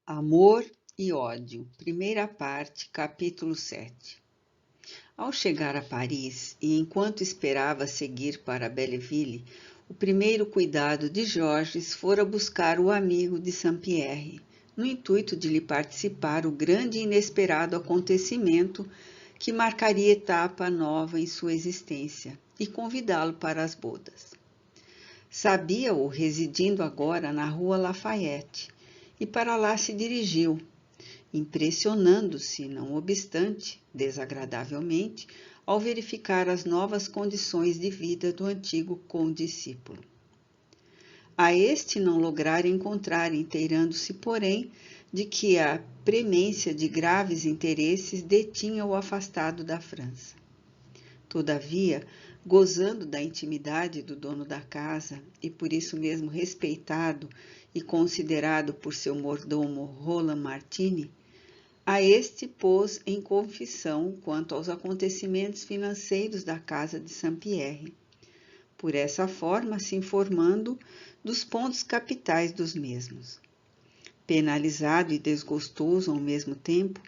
Amor e ódio, primeira parte, capítulo 7. Ao chegar a Paris, e enquanto esperava seguir para Belleville, o primeiro cuidado de Georges fora buscar o amigo de Saint-Pierre, no intuito de lhe participar o grande e inesperado acontecimento que marcaria etapa nova em sua existência e convidá-lo para as bodas. Sabia-o residindo agora na rua Lafayette, e para lá se dirigiu, impressionando-se, não obstante, desagradavelmente, ao verificar as novas condições de vida do antigo condiscípulo. A este não lograra encontrar, inteirando-se, porém, de que a premência de graves interesses detinha-o afastado da França. Todavia, gozando da intimidade do dono da casa e por isso mesmo respeitado e considerado por seu mordomo Roland Martini, a este pôs em confissão quanto aos acontecimentos financeiros da casa de Saint-Pierre, por essa forma se informando dos pontos capitais dos mesmos. Penalizado e desgostoso ao mesmo tempo,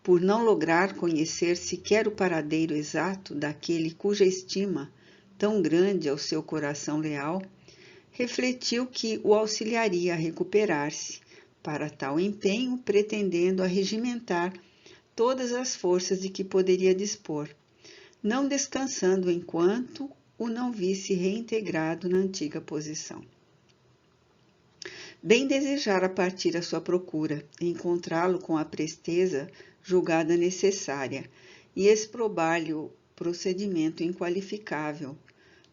por não lograr conhecer sequer o paradeiro exato daquele cuja estima, tão grande ao seu coração leal, refletiu que o auxiliaria a recuperar-se, para tal empenho pretendendo arregimentar todas as forças de que poderia dispor, não descansando enquanto o não visse reintegrado na antiga posição. Bem desejara partir à sua procura, encontrá-lo com a presteza julgada necessária e exprobar-lhe o procedimento inqualificável,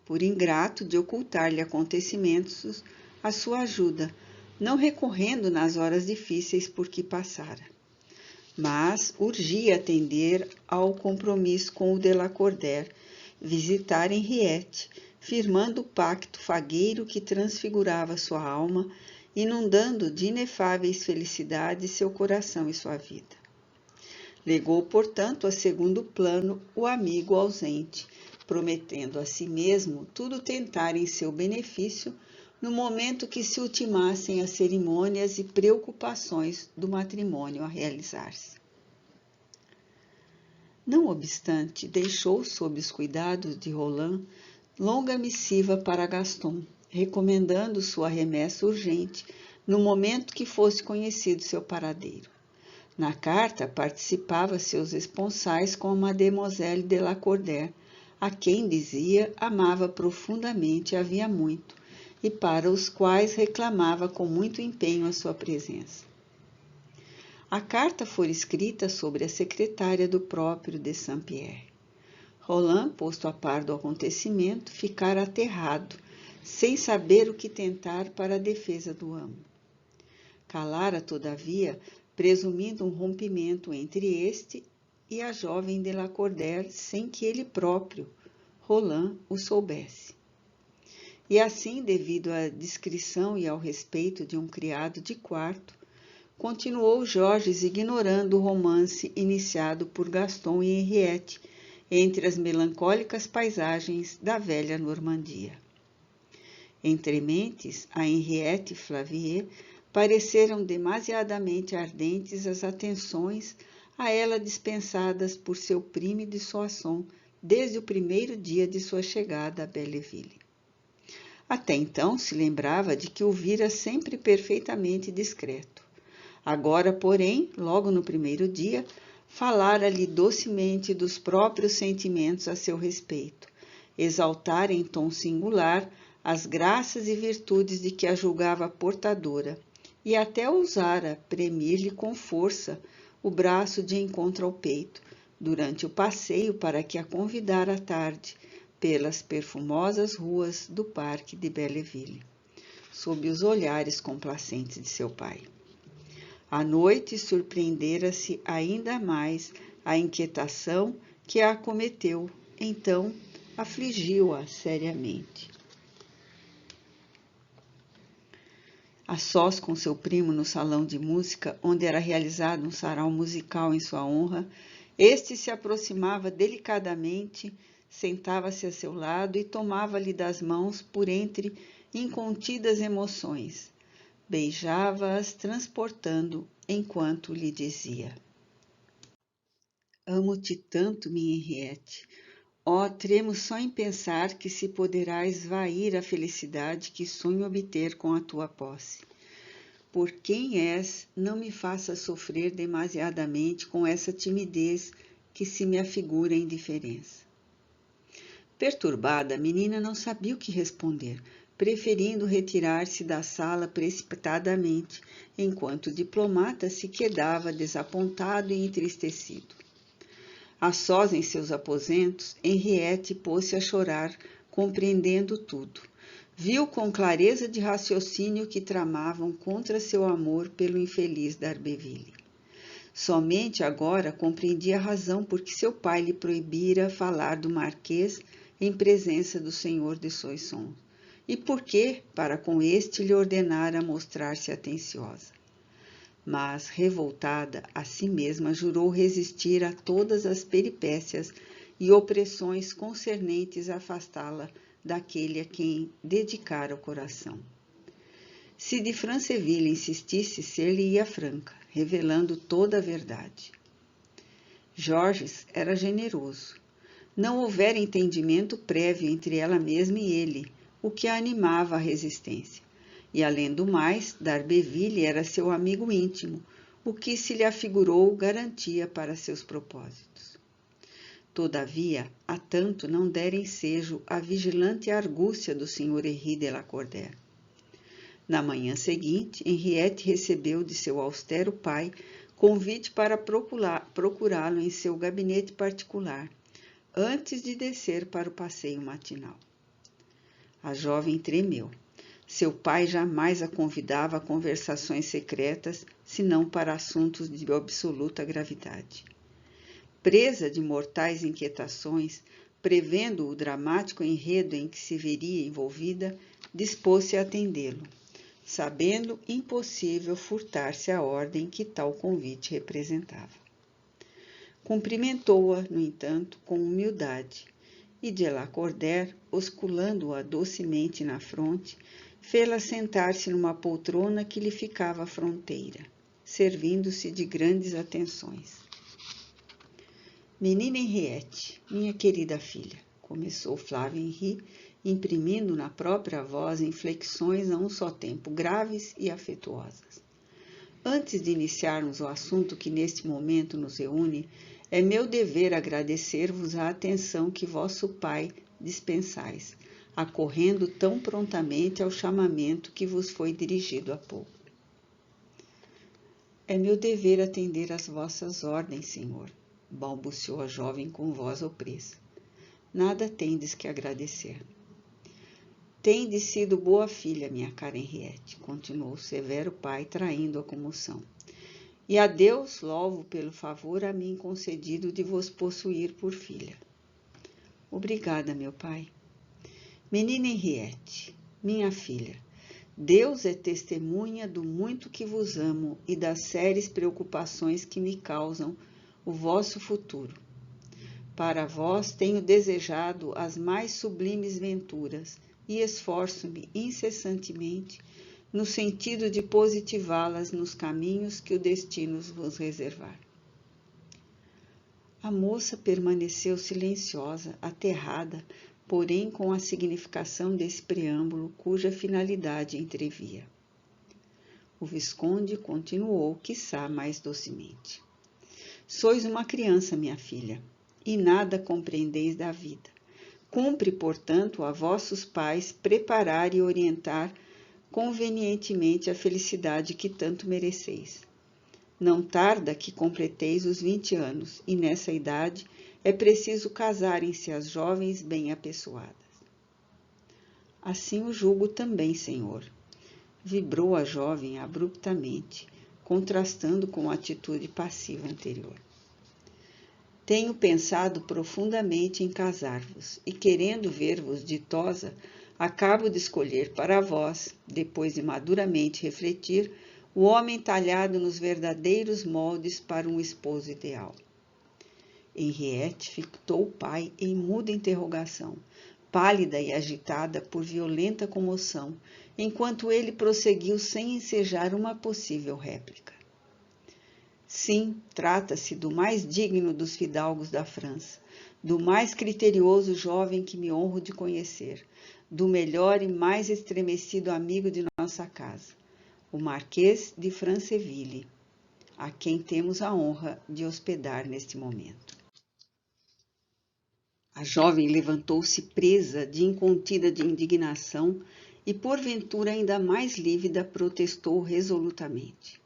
por ingrato de ocultar-lhe acontecimentos à sua ajuda, não recorrendo nas horas difíceis por que passara. Mas urgia atender ao compromisso com o Delacordaire, visitar Henriette, firmando o pacto fagueiro que transfigurava sua alma, inundando de inefáveis felicidades seu coração e sua vida. Legou, portanto, a segundo plano o amigo ausente, prometendo a si mesmo tudo tentar em seu benefício no momento que se ultimassem as cerimônias e preocupações do matrimônio a realizar-se. Não obstante, deixou sob os cuidados de Roland longa missiva para Gaston, recomendando sua remessa urgente no momento que fosse conhecido seu paradeiro. Na carta participava seus esponsais com a Mademoiselle Delacordaire, a quem, dizia, amava profundamente havia muito, e para os quais reclamava com muito empenho a sua presença. A carta fora escrita sobre a secretária do próprio de Saint-Pierre. Roland, posto a par do acontecimento, ficara aterrado, sem saber o que tentar para a defesa do amo. Calara, todavia, presumindo um rompimento entre este e a jovem Delacordaire, sem que ele próprio, Roland, o soubesse. E assim, devido à discrição e ao respeito de um criado de quarto, continuou Georges ignorando o romance iniciado por Gaston e Henriette entre as melancólicas paisagens da velha Normandia. Entre mentes, a Henriette e Flavier pareceram demasiadamente ardentes as atenções a ela dispensadas por seu primo de Soissons desde o primeiro dia de sua chegada a Belleville. Até então se lembrava de que o vira sempre perfeitamente discreto. Agora, porém, logo no primeiro dia, falara-lhe docemente dos próprios sentimentos a seu respeito, exaltara em tom singular as graças e virtudes de que a julgava portadora, e até ousara premir-lhe com força o braço de encontro ao peito, durante o passeio para que a convidara à tarde, pelas perfumosas ruas do parque de Belleville, sob os olhares complacentes de seu pai. À noite surpreendera-se ainda mais a inquietação que a acometeu, então afligiu-a seriamente. A sós com seu primo no salão de música, onde era realizado um sarau musical em sua honra, este se aproximava delicadamente, sentava-se a seu lado e tomava-lhe das mãos por entre incontidas emoções. Beijava-as, transportando, enquanto lhe dizia: Amo-te tanto, minha Henriette. Oh, tremo só em pensar que se poderá esvair a felicidade que sonho obter com a tua posse. Por quem és, não me faças sofrer demasiadamente com essa timidez que se me afigura indiferença. Perturbada, a menina não sabia o que responder, preferindo retirar-se da sala precipitadamente, enquanto o diplomata se quedava desapontado e entristecido. A sós em seus aposentos, Henriette pôs-se a chorar, compreendendo tudo. Viu com clareza de raciocínio que tramavam contra seu amor pelo infeliz d'Arberville. Somente agora compreendia a razão por que seu pai lhe proibira falar do marquês em presença do senhor de Soissons, e por que, para com este, lhe ordenara mostrar-se atenciosa. Mas, revoltada, a si mesma jurou resistir a todas as peripécias e opressões concernentes a afastá-la daquele a quem dedicara o coração. Se de Franceville insistisse, ser-lhe-ia franca, revelando toda a verdade. Jorges era generoso. Não houvera entendimento prévio entre ela mesma e ele, o que a animava à resistência. E, além do mais, d'Arberville era seu amigo íntimo, o que se lhe afigurou garantia para seus propósitos. Todavia, há tanto não dera ensejo à vigilante argúcia do Sr. Henri de Lacordaire. Na manhã seguinte, Henriette recebeu de seu austero pai convite para procurá-lo em seu gabinete particular, antes de descer para o passeio matinal. A jovem tremeu. Seu pai jamais a convidava a conversações secretas, senão para assuntos de absoluta gravidade. Presa de mortais inquietações, prevendo o dramático enredo em que se veria envolvida, dispôs-se a atendê-lo, sabendo impossível furtar-se à ordem que tal convite representava. Cumprimentou-a, no entanto, com humildade, e de Lacordaire, osculando-a docemente na fronte, fê-la sentar-se numa poltrona que lhe ficava à fronteira, servindo-se de grandes atenções. Menina Henriette, minha querida filha, começou Flávio Henri, imprimindo na própria voz inflexões a um só tempo graves e afetuosas. Antes de iniciarmos o assunto que neste momento nos reúne, é meu dever agradecer-vos a atenção que vosso pai dispensais, acorrendo tão prontamente ao chamamento que vos foi dirigido há pouco. É meu dever atender às vossas ordens, senhor, balbuciou a jovem com voz opressa. Nada tendes que agradecer. Tendes sido boa filha, minha cara Henriette, continuou o severo pai, traindo a comoção. E a Deus louvo pelo favor a mim concedido de vos possuir por filha. Obrigada, meu pai. Menina Henriette, minha filha, Deus é testemunha do muito que vos amo e das sérias preocupações que me causam o vosso futuro. Para vós tenho desejado as mais sublimes venturas e esforço-me incessantemente no sentido de positivá-las nos caminhos que o destino vos reservar. A moça permaneceu silenciosa, aterrada, porém com a significação desse preâmbulo cuja finalidade entrevia. O visconde continuou, quiçá mais docemente. Sois uma criança, minha filha, e nada compreendeis da vida. Cumpre, portanto, a vossos pais preparar e orientar convenientemente a felicidade que tanto mereceis. Não tarda que completeis os 20 anos, e nessa idade é preciso casarem-se as jovens bem apessoadas. Assim o julgo também, senhor, vibrou a jovem abruptamente, contrastando com a atitude passiva anterior. Tenho pensado profundamente em casar-vos, e querendo ver-vos ditosa, acabo de escolher para vós, depois de maduramente refletir, o homem talhado nos verdadeiros moldes para um esposo ideal. Henriette fitou o pai em muda interrogação, pálida e agitada por violenta comoção, enquanto ele prosseguiu sem ensejar uma possível réplica. Sim, trata-se do mais digno dos fidalgos da França, do mais criterioso jovem que me honro de conhecer, do melhor e mais estremecido amigo de nossa casa, o Marquês de Franceville, a quem temos a honra de hospedar neste momento. A jovem levantou-se presa de incontida de indignação e, porventura ainda mais lívida, protestou resolutamente.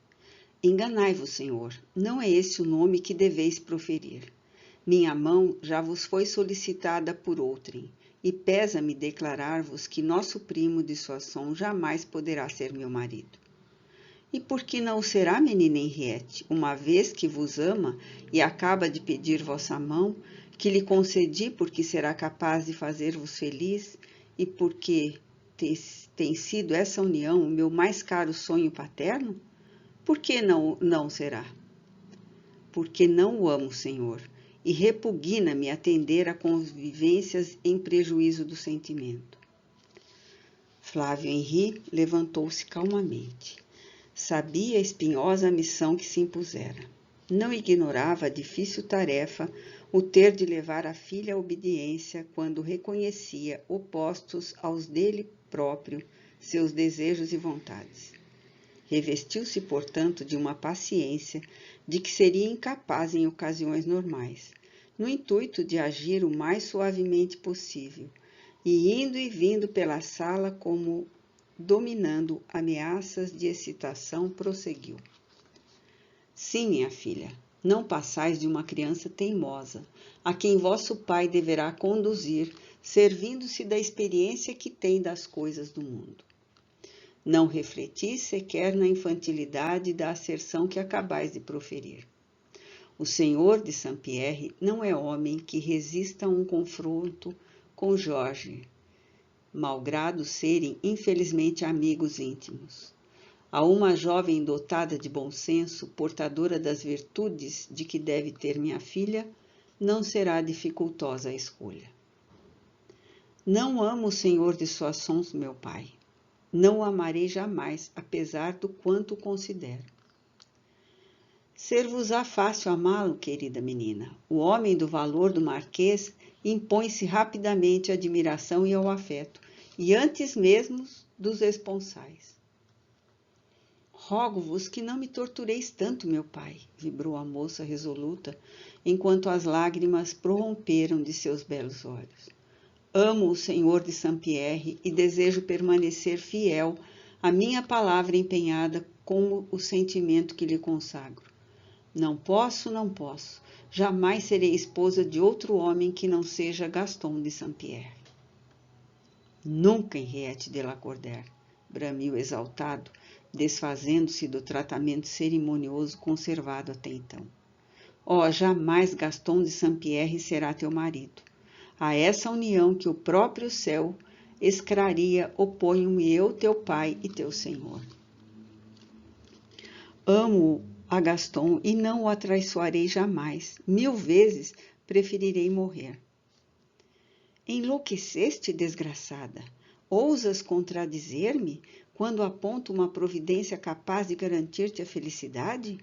Enganai-vos, Senhor, não é esse o nome que deveis proferir. Minha mão já vos foi solicitada por outrem, e pesa-me declarar-vos que nosso primo de Soissons jamais poderá ser meu marido. E por que não o será, menina Henriette, uma vez que vos ama e acaba de pedir vossa mão, que lhe concedi porque será capaz de fazer-vos feliz e porque tem sido essa união o meu mais caro sonho paterno? Por que não será? Porque não o amo, Senhor, e repugna-me atender a convivências em prejuízo do sentimento. Flávio Henri levantou-se calmamente. Sabia a espinhosa missão que se impusera. Não ignorava a difícil tarefa o ter de levar a filha à obediência quando reconhecia opostos aos dele próprio seus desejos e vontades. Revestiu-se, portanto, de uma paciência de que seria incapaz em ocasiões normais, no intuito de agir o mais suavemente possível, e indo e vindo pela sala como dominando ameaças de excitação, prosseguiu. Sim, minha filha, não passais de uma criança teimosa, a quem vosso pai deverá conduzir, servindo-se da experiência que tem das coisas do mundo. Não refletis sequer na infantilidade da asserção que acabais de proferir. O senhor de Saint-Pierre não é homem que resista a um confronto com Jorge, malgrado serem infelizmente amigos íntimos. A uma jovem dotada de bom senso, portadora das virtudes de que deve ter minha filha, não será dificultosa a escolha. Não amo o senhor de Soissons, meu pai. Não o amarei jamais, apesar do quanto o considero. Ser-vos-á fácil amá-lo, querida menina. O homem do valor do marquês impõe-se rapidamente à admiração e ao afeto, e antes mesmo dos esponsais. Rogo-vos que não me tortureis tanto, meu pai, vibrou a moça resoluta, enquanto as lágrimas prorromperam de seus belos olhos. Amo o senhor de Saint-Pierre e desejo permanecer fiel à minha palavra empenhada como o sentimento que lhe consagro. Não posso, jamais serei esposa de outro homem que não seja Gaston de Saint-Pierre. Nunca, Henriette de Lacordaire, bramiu exaltado, desfazendo-se do tratamento cerimonioso conservado até então. Oh, jamais Gaston de Saint-Pierre será teu marido. A essa união que o próprio céu escraria oponho-me eu, teu pai e teu senhor. Amo-o a Gaston e não o atraiçoarei jamais. 1000 vezes preferirei morrer. Enlouqueceste, desgraçada? Ousas contradizer-me quando aponto uma providência capaz de garantir-te a felicidade?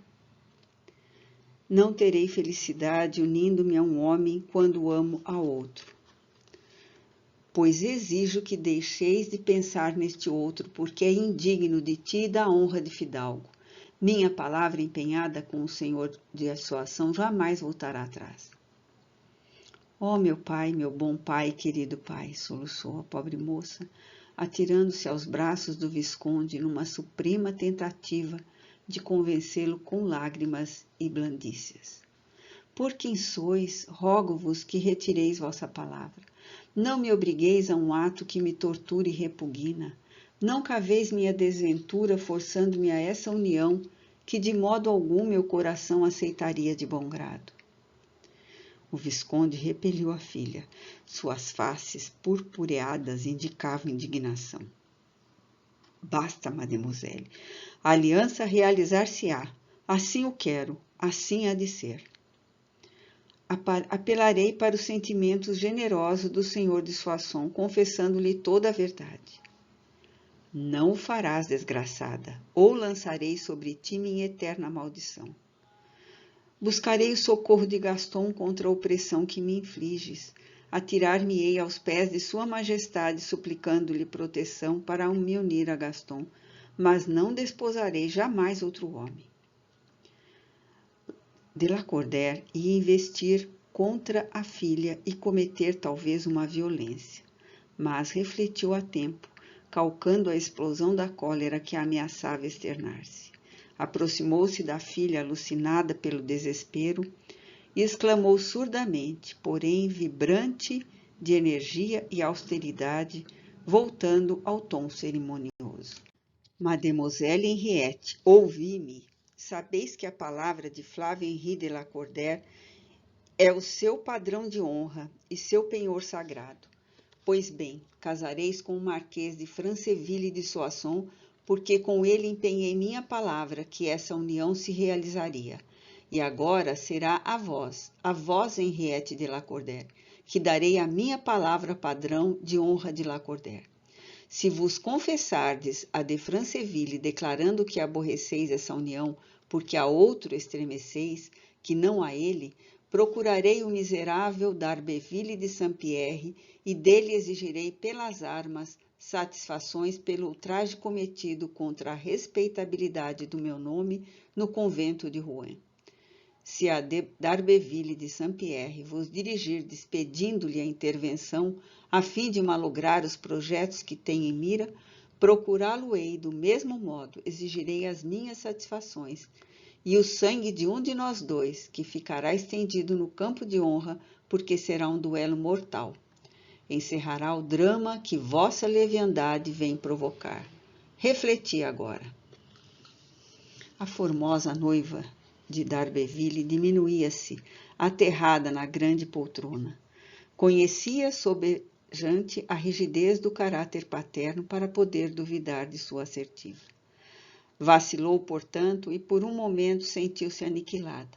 Não terei felicidade unindo-me a um homem quando amo a outro. Pois exijo que deixeis de pensar neste outro, porque é indigno de ti e da honra de fidalgo. Minha palavra empenhada com o senhor de Soissons jamais voltará atrás. Oh, meu pai, meu bom pai, querido pai, soluçou a pobre moça, atirando-se aos braços do visconde numa suprema tentativa de convencê-lo com lágrimas e blandícias. Por quem sois, rogo-vos que retireis vossa palavra. Não me obrigueis a um ato que me tortura e repugna. Não caveis minha desventura forçando-me a essa união que de modo algum meu coração aceitaria de bom grado. O visconde repeliu a filha. Suas faces purpureadas indicavam indignação. Basta, mademoiselle. A aliança realizar-se-á. Assim o quero, assim há de ser. apelarei para os sentimentos generosos do senhor de Soissons, confessando-lhe toda a verdade. Não o farás, desgraçada, ou lançarei sobre ti minha eterna maldição. Buscarei o socorro de Gaston contra a opressão que me infliges. Atirar-me-ei aos pés de sua majestade, suplicando-lhe proteção para me unir a Gaston, mas não desposarei jamais outro homem. Delacourdère ia investir contra a filha e cometer talvez uma violência, mas refletiu a tempo, calcando a explosão da cólera que ameaçava externar-se. Aproximou-se da filha alucinada pelo desespero e exclamou surdamente, porém vibrante de energia e austeridade, voltando ao tom cerimonioso. Mademoiselle Henriette, ouvi-me. Sabeis que a palavra de Flávio Henri de Lacordaire é o seu padrão de honra e seu penhor sagrado. Pois bem, casareis com o Marquês de Franceville de Soissons, porque com ele empenhei minha palavra que essa união se realizaria. E agora será a vós, Henriette de Lacordaire, que darei a minha palavra padrão de honra de Lacordaire. Se vos confessardes a de Franceville, declarando que aborreceis essa união, porque a outro estremeceis, que não a ele, procurarei o miserável d'Arbeville de Saint-Pierre e dele exigirei pelas armas satisfações pelo ultraje cometido contra a respeitabilidade do meu nome no convento de Rouen. Se a d'Arbeville de Saint-Pierre vos dirigirdes pedindo-lhe a intervenção a fim de malograr os projetos que tem em mira, procurá-lo-ei do mesmo modo, exigirei as minhas satisfações, e o sangue de um de nós dois, que ficará estendido no campo de honra, porque será um duelo mortal. Encerrará o drama que vossa leviandade vem provocar. Refleti agora. A formosa noiva de d'Arbeville diminuía-se, aterrada na grande poltrona. Conhecia sobejante a rigidez do caráter paterno para poder duvidar de sua assertiva. Vacilou, portanto, e por um momento sentiu-se aniquilada.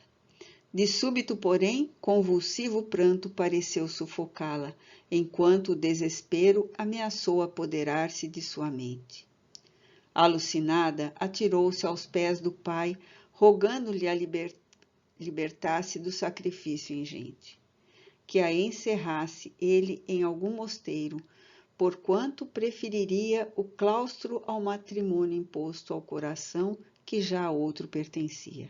De súbito, porém, convulsivo pranto pareceu sufocá-la, enquanto o desespero ameaçou apoderar-se de sua mente. Alucinada, atirou-se aos pés do pai, rogando-lhe a libertasse do sacrifício ingente. Que a encerrasse ele em algum mosteiro, porquanto preferiria o claustro ao matrimônio imposto ao coração que já a outro pertencia.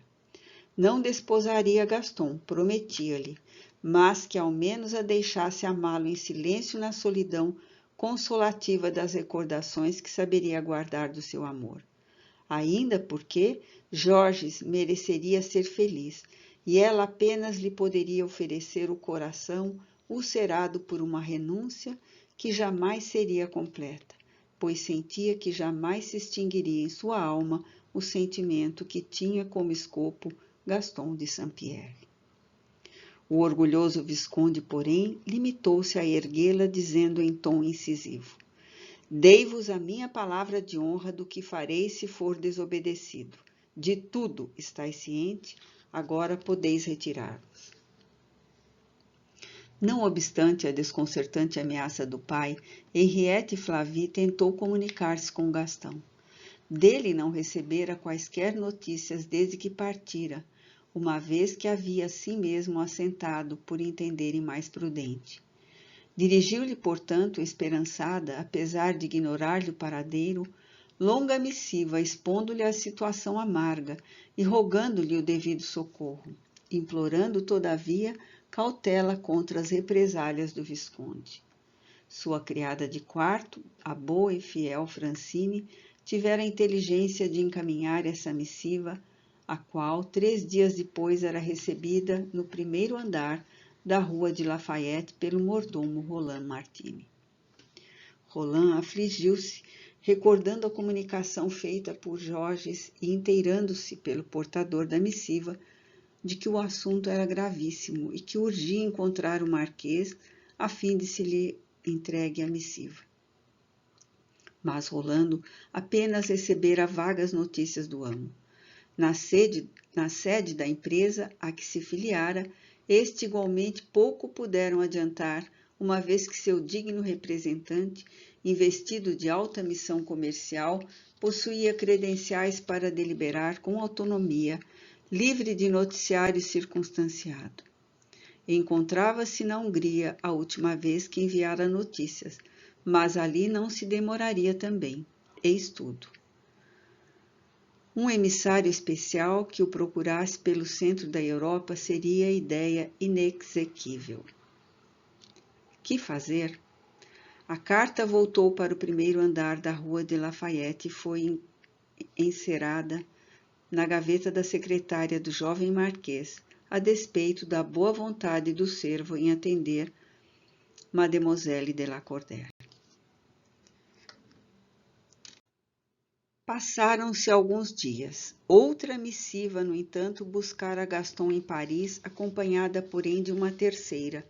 Não desposaria Gaston, prometia-lhe, mas que ao menos a deixasse amá-lo em silêncio na solidão consolativa das recordações que saberia guardar do seu amor. Ainda porque Georges mereceria ser feliz, e ela apenas lhe poderia oferecer o coração ulcerado por uma renúncia que jamais seria completa, pois sentia que jamais se extinguiria em sua alma o sentimento que tinha como escopo Gaston de Saint-Pierre. O orgulhoso visconde, porém, limitou-se a erguê-la, dizendo em tom incisivo: Dei-vos a minha palavra de honra do que farei se for desobedecido. De tudo estáis ciente, agora podeis retirar-vos. Não obstante a desconcertante ameaça do pai, Henriette Flavie tentou comunicar-se com Gaston. Dele não recebera quaisquer notícias desde que partira, uma vez que havia a si mesmo assentado por entenderem mais prudente. Dirigiu-lhe, portanto, esperançada, apesar de ignorar-lhe o paradeiro, longa missiva expondo-lhe a situação amarga e rogando-lhe o devido socorro, implorando, todavia, cautela contra as represálias do visconde. Sua criada de quarto, a boa e fiel Francine, tivera a inteligência de encaminhar essa missiva, a qual 3 dias depois era recebida no primeiro andar da rua de Lafayette pelo mordomo Roland Martini. Roland afligiu-se, recordando a comunicação feita por Georges e inteirando-se pelo portador da missiva de que o assunto era gravíssimo e que urgia encontrar o marquês a fim de se lhe entregue a missiva. Mas Rolando apenas recebera vagas notícias do amo. Na sede da empresa a que se filiara, Este igualmente pouco puderam adiantar, uma vez que seu digno representante, investido de alta missão comercial, possuía credenciais para deliberar com autonomia, livre de noticiário circunstanciado. Encontrava-se na Hungria a última vez que enviara notícias, mas ali não se demoraria também. Eis tudo. Um emissário especial que o procurasse pelo centro da Europa seria ideia inexequível. Que fazer? A carta voltou para o primeiro andar da Rua de Lafayette e foi encerada na gaveta da secretária do jovem marquês, a despeito da boa vontade do servo em atender Mademoiselle de Lacordaire. Passaram-se alguns dias. Outra missiva, no entanto, buscara Gaston em Paris, acompanhada, porém, de uma terceira,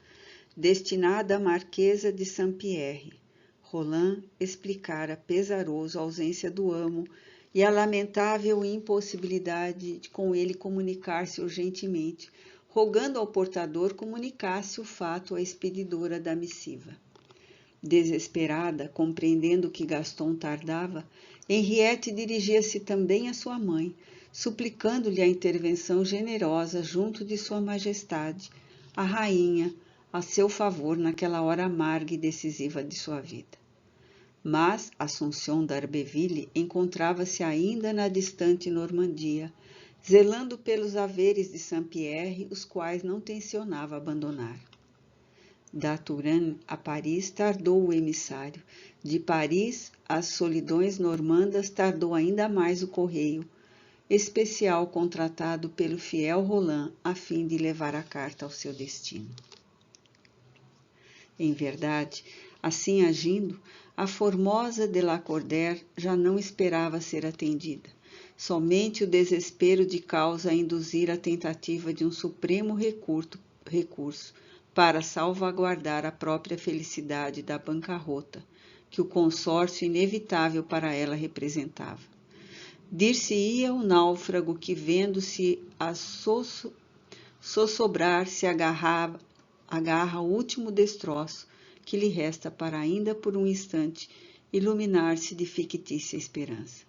destinada à Marquesa de Saint-Pierre. Roland explicara pesaroso a ausência do amo e a lamentável impossibilidade de com ele comunicar-se urgentemente, rogando ao portador comunicasse o fato à expedidora da missiva. Desesperada, compreendendo que Gaston tardava, Henriette dirigia-se também à sua mãe, suplicando-lhe a intervenção generosa junto de Sua Majestade, a rainha, a seu favor naquela hora amarga e decisiva de sua vida. Mas Assunção d'Arbeville encontrava-se ainda na distante Normandia, zelando pelos haveres de Saint-Pierre, os quais não tencionava abandonar. Da Touraine a Paris tardou o emissário. De Paris às solidões normandas tardou ainda mais o correio, especial contratado pelo fiel Roland a fim de levar a carta ao seu destino. Em verdade, assim agindo, a formosa de Lacordaire já não esperava ser atendida. Somente o desespero de causa a induzir a tentativa de um supremo recurso para salvaguardar a própria felicidade da bancarrota, que o consórcio inevitável para ela representava. Dir-se-ia o náufrago que, vendo-se a sossobrar, se agarra ao último destroço que lhe resta para ainda por um instante iluminar-se de fictícia esperança.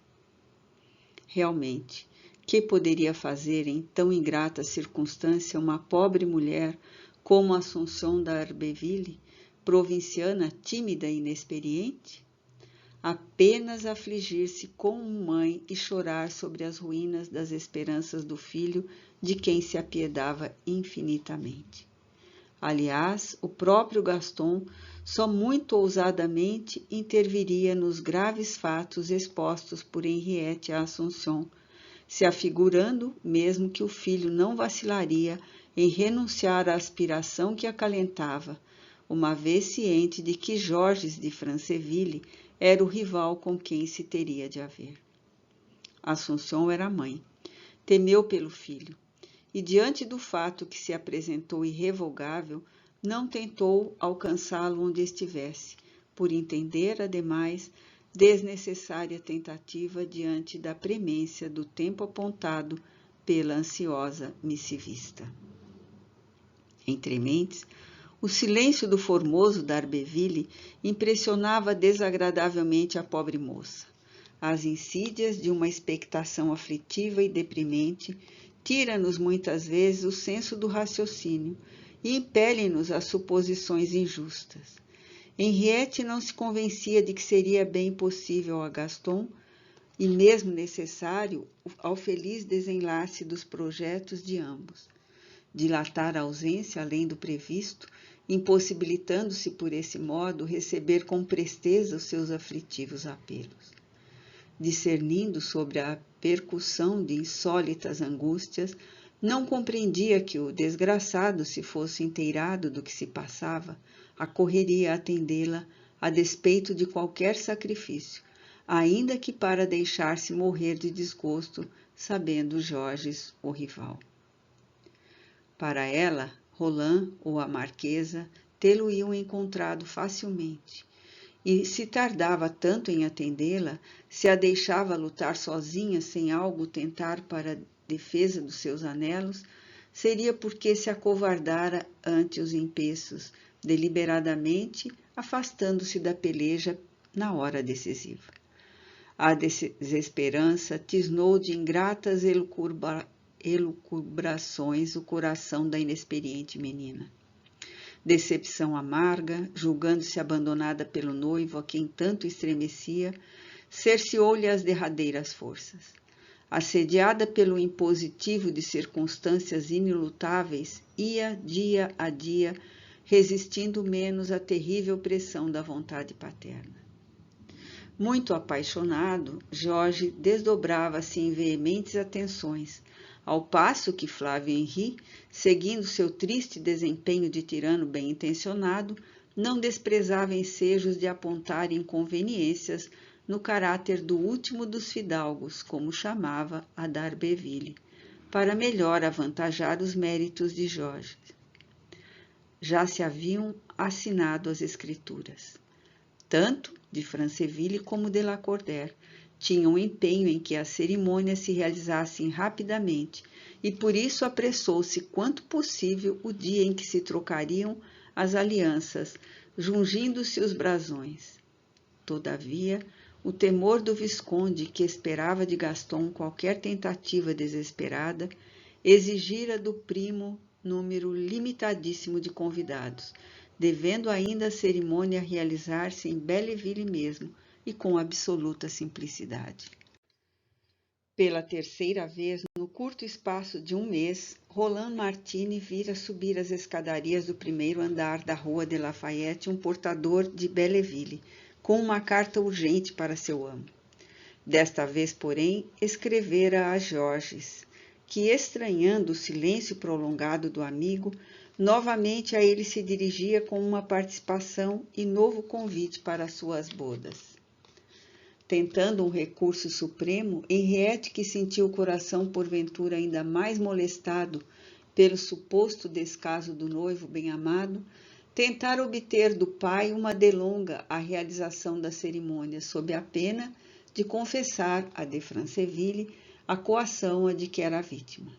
Realmente, que poderia fazer em tão ingrata circunstância uma pobre mulher como Assunção d'Arbeville, provinciana, tímida e inexperiente? Apenas afligir-se como mãe e chorar sobre as ruínas das esperanças do filho de quem se apiedava infinitamente. Aliás, o próprio Gaston só muito ousadamente interviria nos graves fatos expostos por Henriette a Assunção, se afigurando mesmo que o filho não vacilaria em renunciar à aspiração que acalentava, uma vez ciente de que Georges de Franceville era o rival com quem se teria de haver. Assunção era mãe, temeu pelo filho, e diante do fato que se apresentou irrevogável, não tentou alcançá-lo onde estivesse, por entender, ademais, desnecessária tentativa diante da premência do tempo apontado pela ansiosa missivista. Entre mentes, o silêncio do formoso d'Arbeville impressionava desagradavelmente a pobre moça. As insídias de uma expectação aflitiva e deprimente tira-nos muitas vezes o senso do raciocínio e impele-nos a suposições injustas. Henriette não se convencia de que seria bem possível a Gaston e mesmo necessário ao feliz desenlace dos projetos de ambos. Dilatar a ausência além do previsto, impossibilitando-se por esse modo receber com presteza os seus aflitivos apelos. Discernindo sobre a percussão de insólitas angústias, não compreendia que o desgraçado, se fosse inteirado do que se passava, acorreria a atendê-la a despeito de qualquer sacrifício, ainda que para deixar-se morrer de desgosto, sabendo Georges o rival. Para ela, Roland ou a marquesa tê-lo-iam encontrado facilmente, e se tardava tanto em atendê-la, se a deixava lutar sozinha sem algo tentar para a defesa dos seus anelos, seria porque se acovardara ante os empeços, deliberadamente afastando-se da peleja na hora decisiva. A desesperança tisnou de ingratas elucubrações o coração da inexperiente menina. Decepção amarga, julgando-se abandonada pelo noivo a quem tanto estremecia, cerceou-lhe as derradeiras forças. Assediada pelo impositivo de circunstâncias inelutáveis, ia, dia a dia, resistindo menos à terrível pressão da vontade paterna. Muito apaixonado, Jorge desdobrava-se em veementes atenções, ao passo que Flávio Henri, seguindo seu triste desempenho de tirano bem-intencionado, não desprezava ensejos de apontar inconveniências no caráter do último dos fidalgos, como chamava a d'Arberville, para melhor avantajar os méritos de Jorge. Já se haviam assinado as escrituras. Tanto de Franceville como de Lacordaire tinham empenho em que as cerimônias se realizassem rapidamente e por isso apressou-se quanto possível o dia em que se trocariam as alianças, jungindo-se os brasões. Todavia, o temor do Visconde, que esperava de Gaston qualquer tentativa desesperada, exigira do primo número limitadíssimo de convidados, devendo ainda a cerimônia realizar-se em Belleville mesmo e com absoluta simplicidade. Pela terceira vez, no curto espaço de um mês, Roland Martini vira subir as escadarias do primeiro andar da Rua de Lafayette um portador de Belleville, com uma carta urgente para seu amo. Desta vez, porém, escrevera a Georges, que, estranhando o silêncio prolongado do amigo, novamente a ele se dirigia com uma participação e novo convite para suas bodas. Tentando um recurso supremo, Henriette, que sentiu o coração porventura ainda mais molestado pelo suposto descaso do noivo bem-amado, tentara obter do pai uma delonga à realização da cerimônia, sob a pena de confessar a de Franceville a coação a de que era vítima.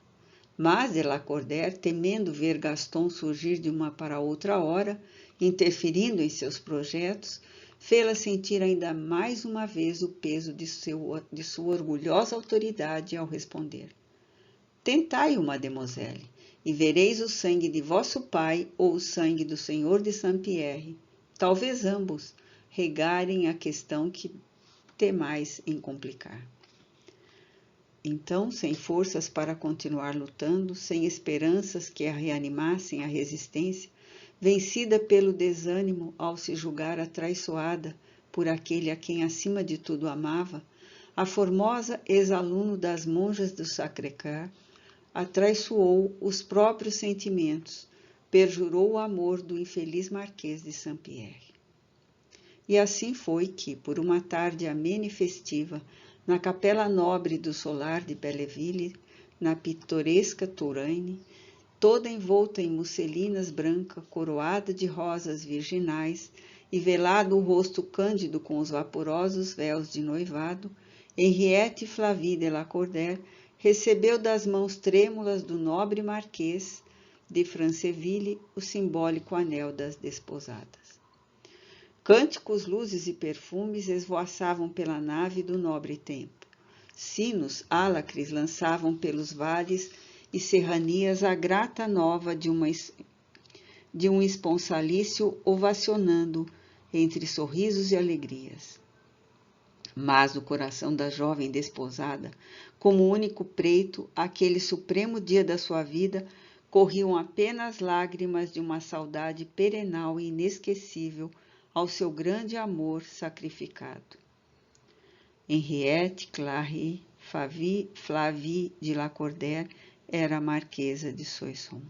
Mas de Lacordaire, temendo ver Gaston surgir de uma para outra hora, interferindo em seus projetos, fê-la sentir ainda mais uma vez o peso de sua orgulhosa autoridade ao responder: Tentai-o, mademoiselle, e vereis o sangue de vosso pai ou o sangue do senhor de Saint-Pierre, talvez ambos, regarem a questão que temais em complicar. Então, sem forças para continuar lutando, sem esperanças que a reanimassem à resistência, vencida pelo desânimo ao se julgar atraiçoada por aquele a quem acima de tudo amava, a formosa ex-aluno das monjas do Sacré-Cœur atraiçoou os próprios sentimentos, perjurou o amor do infeliz Marquês de Saint-Pierre. E assim foi que, por uma tarde amena e festiva, na capela nobre do solar de Belleville, na pitoresca Touraine, toda envolta em musselinas brancas, coroada de rosas virginais e velado o rosto cândido com os vaporosos véus de noivado, Henriette Flavie de Lacordaire recebeu das mãos trêmulas do nobre marquês de Franceville o simbólico anel das desposadas. Cânticos, luzes e perfumes esvoaçavam pela nave do nobre templo. Sinos álacres lançavam pelos vales e serranias a grata nova de um esponsalício ovacionando entre sorrisos e alegrias. Mas no coração da jovem desposada, como único preito, aquele supremo dia da sua vida, corriam apenas lágrimas de uma saudade perenal e inesquecível ao seu grande amor sacrificado. Henriette Clary Flavie de Lacordaire era a Marquesa de Soissons.